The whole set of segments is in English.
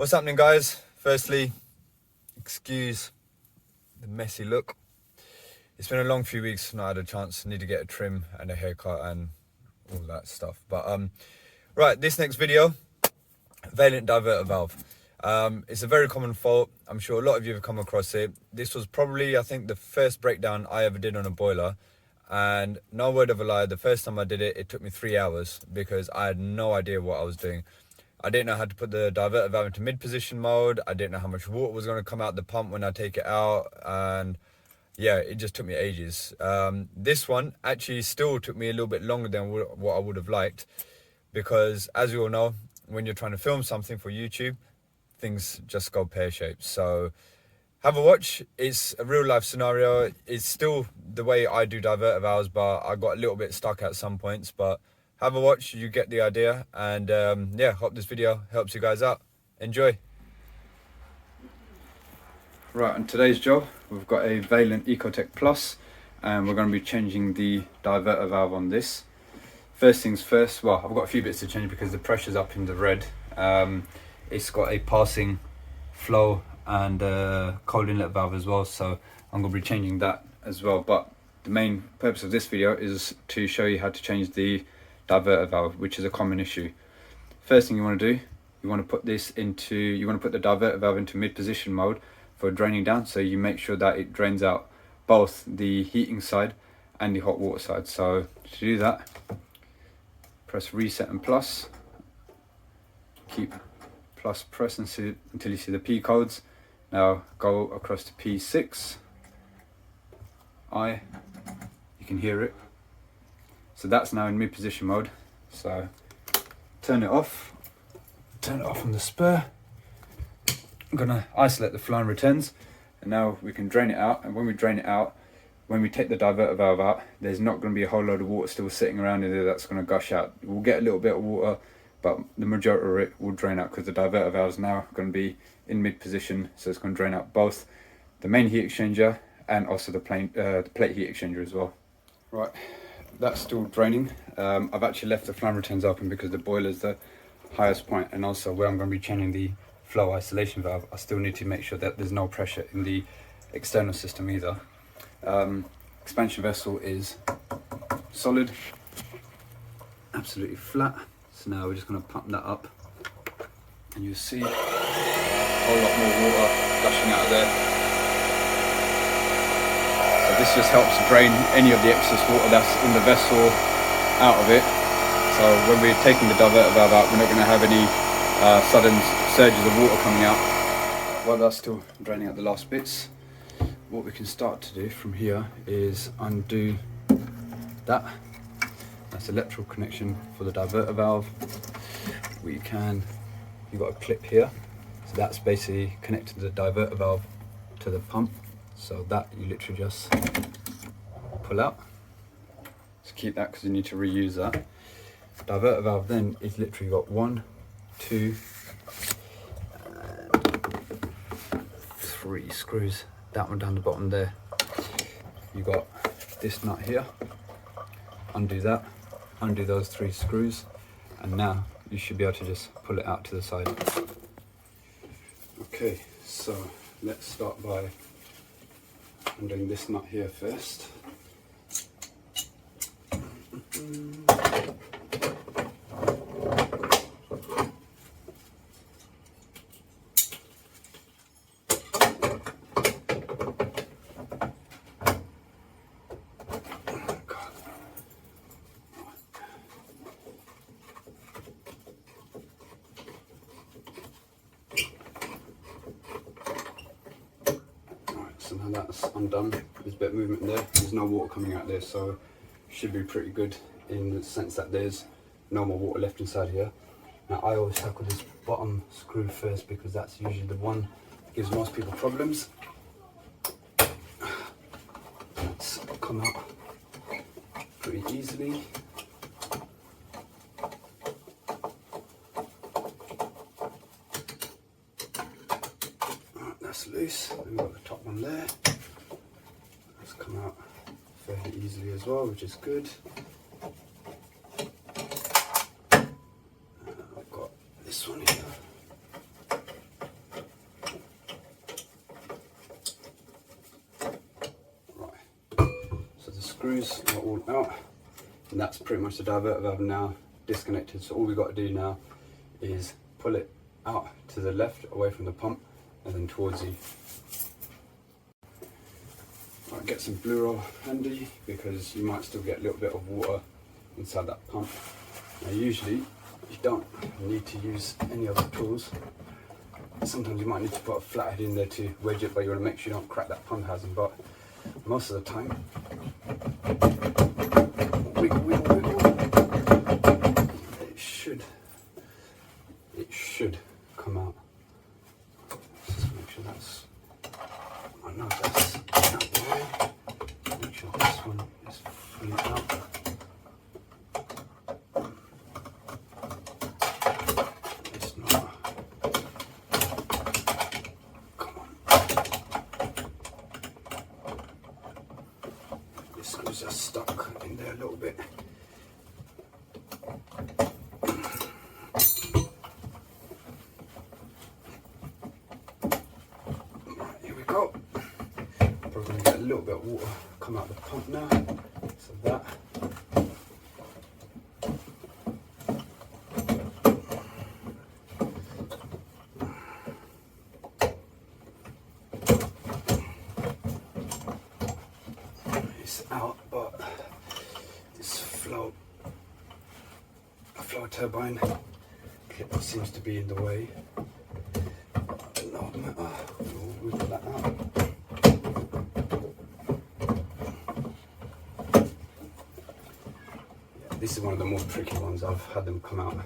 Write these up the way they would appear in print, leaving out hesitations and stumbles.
What's happening, guys? Firstly, excuse the messy look. It's been a long few weeks, not had a chance. Need to get a trim and a haircut and all that stuff. But right, this next video, Vaillant Diverter valve. It's a very common fault. I'm sure a lot of you have come across it. This was probably, I think, the first breakdown I ever did on a boiler. And no word of a lie, the first time I did it, it took me 3 hours because I had no idea what I was doing. I didn't know how to put the diverter valve into mid-position mode. I didn't know how much water was going to come out the pump when I take it out. And yeah, it just took me ages. This one actually still took me a little bit longer than what I would have liked. Because as you all know, when you're trying to film something for YouTube, things just go pear-shaped. So have a watch. It's a real life scenario. It's still the way I do diverter valves, but I got a little bit stuck at some points. But have a watch, you get the idea. And yeah, hope this video helps you guys out. Enjoy. Right, on today's job, we've got a Vaillant Ecotec Plus, and we're going to be changing the diverter valve on this. First things first, well, I've got a few bits to change because the pressure's up in the red. It's got a passing flow and cold inlet valve as well, so I'm going to be changing that as well. But the main purpose of this video is to show you how to change the diverter valve, which is a common issue. First thing you want to do, you want to put the diverter valve into mid-position mode for draining down, so you make sure that it drains out both the heating side and the hot water side. So to do that, press reset and plus, keep plus press until you see the P codes. Now go across to P6, you can hear it. So that's now in mid-position mode. So turn it off on the spur. I'm gonna isolate the flow and returns, and now we can drain it out. And when we drain it out, when we take the diverter valve out, there's not going to be a whole load of water still sitting around in there that's going to gush out. We'll get a little bit of water, but the majority of it will drain out because the diverter valve is now going to be in mid position, so it's going to drain out both the main heat exchanger and also the plate heat exchanger as well. Right, that's still draining. I've actually left the flow and returns open because the boiler is the highest point, and also where I'm going to be changing the flow isolation valve, I still need to make sure that there's no pressure in the external system either. Expansion vessel is solid, absolutely flat. So now we're just going to pump that up, and you'll see a whole lot more water gushing out of there. So this just helps drain any of the excess water that's in the vessel out of it. So when we're taking the diverter valve out, we're not going to have any sudden surges of water coming out. While that's still draining out the last bits, what we can start to do from here is undo that. That's electrical connection for the diverter valve. You've got a clip here, so that's basically connected the diverter valve to the pump. So that you literally just pull out. So keep that because you need to reuse that. Diverter valve then is literally got 1, 2, 3 screws. That one down the bottom there. You got this nut here. Undo that. Undo those 3 screws, and now you should be able to just pull it out to the side. Okay, so let's start by undoing this nut here first. So now that's undone. There's a bit of movement there. There's no water coming out there, so should be pretty good in the sense that there's no more water left inside here. Now I always tackle this bottom screw first because that's usually the one that gives most people problems. That's come out pretty easily. That's loose. Then we've got the top one there. That's come out fairly easily as well, which is good. I've got this one here. screws are all out, and that's pretty much the diverter valve now disconnected. So all we've got to do now is pull it out to the left away from the pump and then towards you. Right, get some blue roll handy because you might still get a little bit of water inside that pump. Now usually you don't need to use any other tools. Sometimes you might need to put a flathead in there to wedge it, but you want to make sure you don't crack that pump housing. But most of the time, wiggle, wiggle, wiggle. It should come out. Let's just make sure that's, I know that's out the way. Make sure this one is fully out. It's not. Come on. The screws are stuck in there a little bit. A little bit of water come out of the pump now, so that it's out, but this flow turbine clip seems to be in the way. No matter, we'll wiggle that out. This is one of the more tricky ones. I've had them come out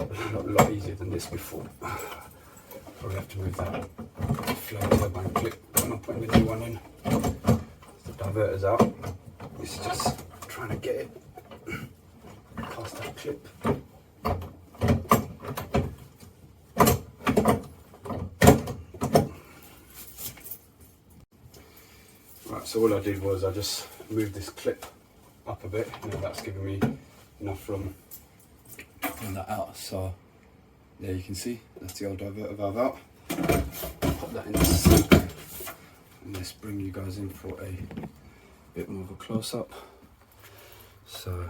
a lot easier than this before. Probably have to move that flow turbine clip when I'm putting the new one in. The diverter's out. This is just trying to get it past that clip. Right, so all I did was I just moved this clip up a bit, and that's giving me enough room to pull that out. So there you can see that's the old diverter valve out. Pop that in the sink, and let's bring you guys in for a bit more of a close-up. So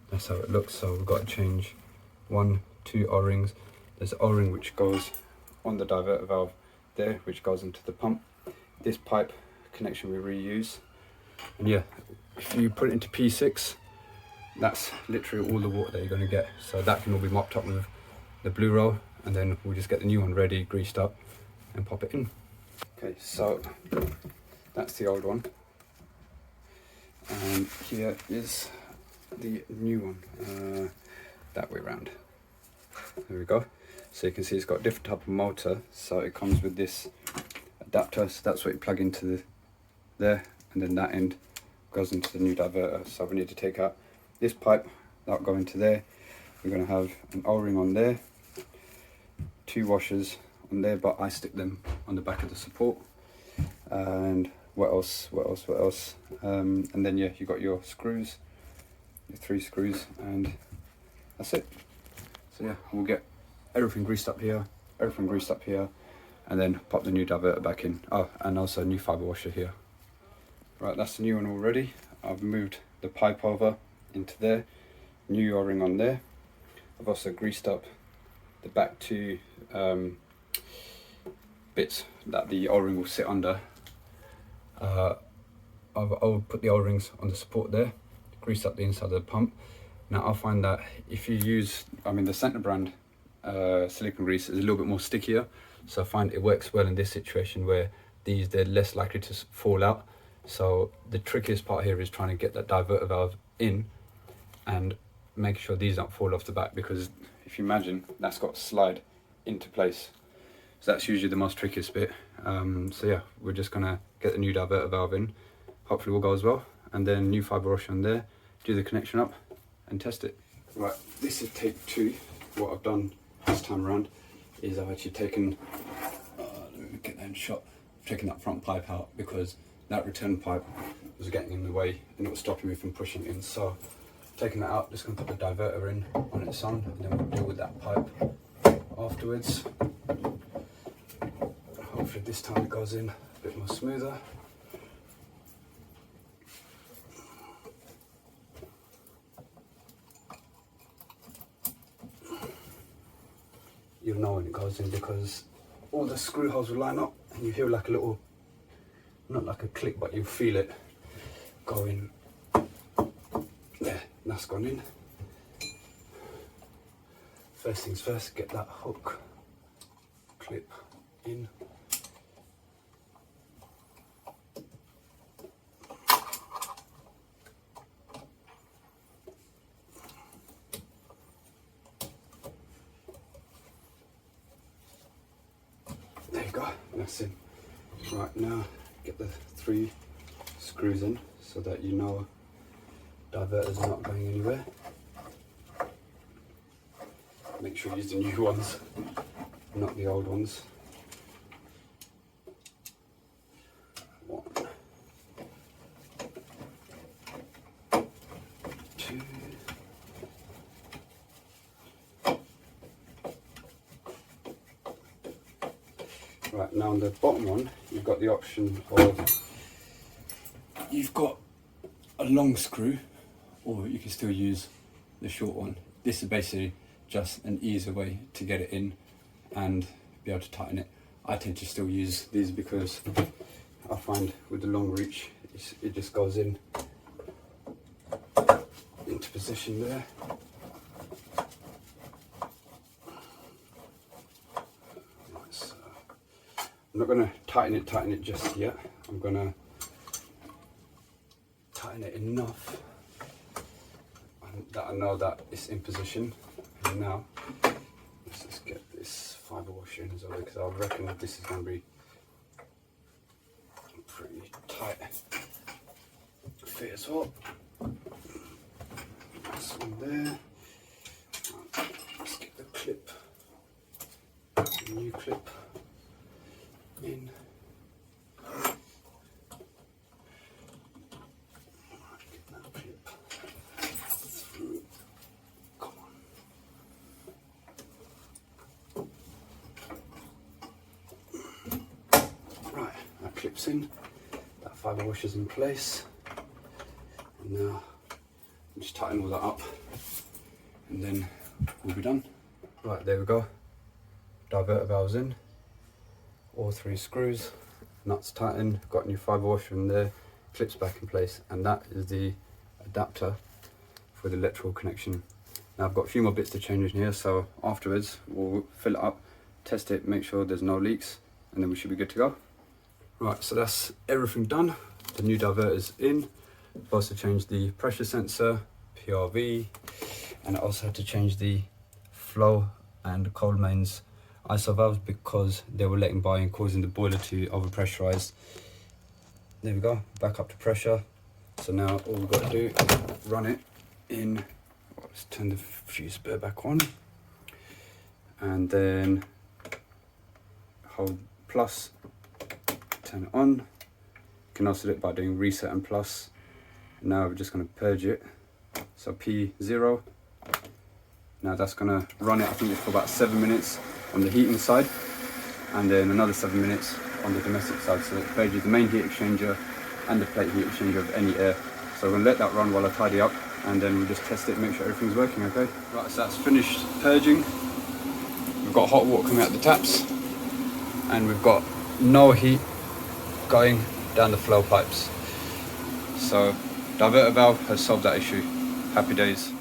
that's how it looks. So we've got to change 2 O-rings. There's an O-ring which goes on the diverter valve there, which goes into the pump. This pipe connection we reuse, and yeah, if you put it into P6, that's literally all the water that you're going to get. So that can all be mopped up with the blue roll, and then we'll just get the new one ready, greased up, and pop it in. Okay, so that's the old one, and here is the new one, that way around. There we go. So you can see it's got a different type of motor, so it comes with this adapter, so that's what you plug into there, and then that end goes into the new diverter. So we need to take out this pipe, that'll go into there. We're going to have an O-ring on there, 2 washers on there, but I stick them on the back of the support. And what else? And then yeah, you got your screws, your 3 screws, and that's it. So yeah, we'll get everything greased up here, and then pop the new diverter back in. Oh, and also a new fibre washer here. Right, that's the new one already. I've moved the pipe over into there, new O-ring on there. I've also greased up the back 2 bits that the O-ring will sit under. I'll put the O-rings on the support there, grease up the inside of the pump. Now I find that if you use, the Centre brand silicone grease is a little bit more stickier, so I find it works well in this situation where they're less likely to fall out. So the trickiest part here is trying to get that diverter valve in and make sure these don't fall off the back, because if you imagine, that's got to slide into place. So that's usually the most trickiest bit. So yeah, we're just gonna get the new diverter valve in, hopefully all goes well, and then new fibre washer on there, do the connection up and test it. Right, this is take 2. What I've done this time around is I've actually taken, let me get that in shot, I've taken that front pipe out because that return pipe was getting in the way and it was stopping me from pushing in. So taking that out, just going to put the diverter in on its own, and then we'll deal with that pipe afterwards. Hopefully this time it goes in a bit more smoother. you'll know when it goes in, because all the screw holes will line up and you hear like a little, not like a click, but you'll feel it go in. There, that's gone in. First things first, get that hook clip in. There you go, that's in. Right, now get the 3 screws in so that you know diverters are not going anywhere. Make sure you use the new ones, not the old ones. 1, 2. Right, now on the bottom one, you've got the option of, you've got a long screw, or you can still use the short one. This is basically just an easier way to get it in and be able to tighten it. I tend to still use these because I find with the long reach, it just goes in into position there. So I'm not going to tighten it just yet. I'm going to tighten it enough that I know that it's in position. And now let's just get this fibre washer in as well, because I reckon that this is going to be pretty tight fit as well. This one there. Let's get the clip, the new clip in. Get that clip through. Come on. Right, that clip's in. That fibre washer's in place. And now just tighten all that up, and then we'll be done. Right, there we go. Diverter valves in, all 3 screws, nuts tightened, got a new fibre washer in there, clips back in place, and that is the adapter for the electrical connection. Now I've got a few more bits to change in here, so afterwards we'll fill it up, test it, make sure there's no leaks, and then we should be good to go. Right, so that's everything done. The new diverter's in. I've also changed the pressure sensor, PRV, and I also had to change the flow and cold mains ISO valves because they were letting by and causing the boiler to overpressurize. There we go, back up to pressure. So now all we've got to do is run it in. Let's turn the fuse spur back on, and then hold plus, turn it on. You can also do it by doing reset and plus. Now we're just going to purge it, so P0. Now that's going to run it, I think, for about 7 minutes on the heating side, and then another 7 minutes on the domestic side, so it purges the main heat exchanger and the plate heat exchanger of any air. So we're going to let that run while I tidy up, and then we'll just test it and make sure everything's working okay. Right, so that's finished purging. We've got hot water coming out the taps, and we've got no heat going down the flow pipes. So diverter valve has solved that issue. Happy days.